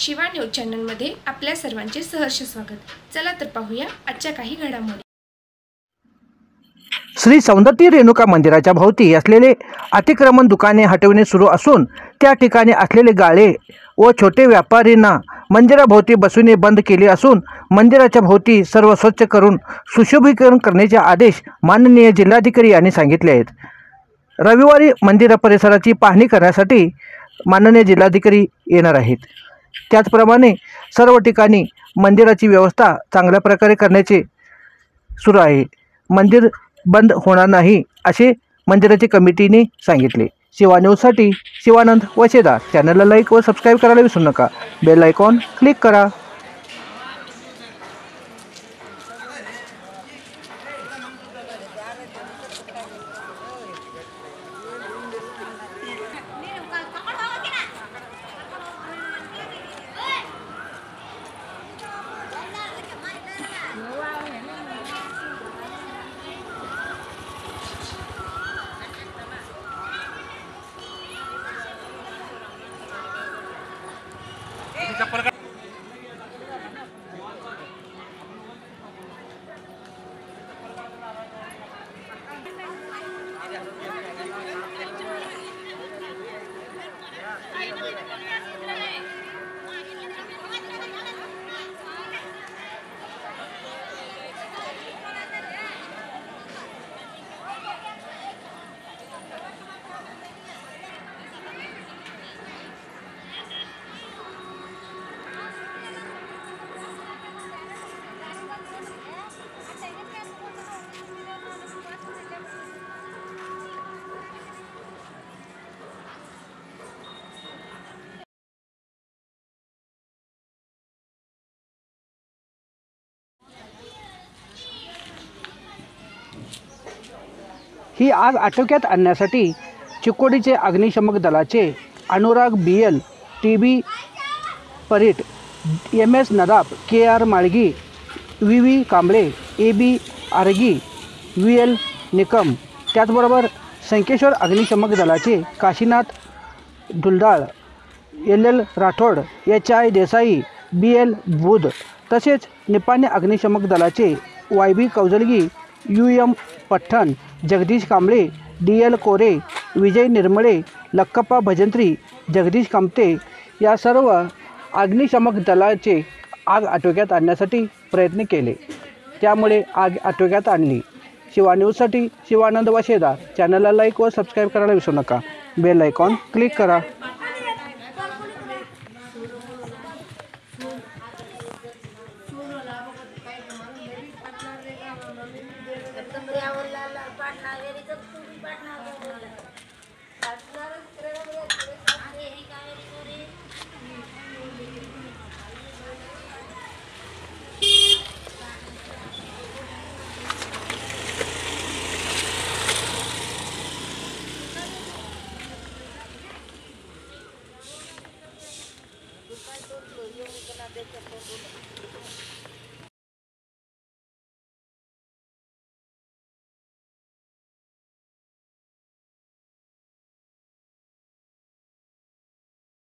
Shiva news चॅनलमध्ये आपल्या सर्वांचे सहर्ष स्वागत। चला तर पाहूया आजच्या काही घडामोडी। श्री सौंदत्ती रेणुका मंदिराच्या भोवती असलेले अतिक्रमण दुकाने हटविणे सुरू असून त्या ठिकाणी असलेले गाळे व छोटे व्यापारींना मंदिराभोवती बसविणे बंद केले असून मंदिराच्या भोवती सर्व स्वच्छ करून सुशोभीकरण करण्याचे आदेश माननीय जिल्हाधिकारी यांनी सांगितले आहेत। रविवारी मंदिर परिसराची पाहणी करण्यासाठी माननीय जिल्हाधिकारी येणार आहेत। त्याचप्रमाणे सर्व ठिकाणी मंदिराची व्यवस्था चांगल्या प्रकारे करण्याचे सुरू आहे। मंदिर बंद होणार नाही असे मंदिराची कमिटीने सांगितले। शिवा न्यूजसाठी शिवानंद वशेदार। चॅनलला लाईक व सबस्क्राईब करायला विसरू नका। बेल आयकॉन क्लिक करा। ही आग आटोक्यात आणण्यासाठी चिकोडीचे अग्निशमक दलाचे Anurag BL, TB Parit, MS नदाब, KR Malgi, VV Kamble, AB आरगी, VL Nikam, त्याचबरोबर संकेश्वर अग्निशमक दलाचे Kashinath ढुलडाळ, LL Rathod, HI Desai, BL बुध, तसेच निपाणी अग्निशमक दलाचे YB Kaujalgi, UM पठ्ठण, Jagdish Kamble, DL कोरे, विजय निर्मळे, लक्कप्पा भजंत्री, जगदीश कामते या सर्व अग्निशमक दलाचे आग आटोक्यात आणण्यासाठी प्रयत्न केले। त्यामुळे आग आटोक्यात आणली। शिवा न्यूजसाठी शिवानंद वशेदार। चॅनलला लाईक व सबस्क्राईब करायला विसरू नका। बेल आयकॉन क्लिक करा।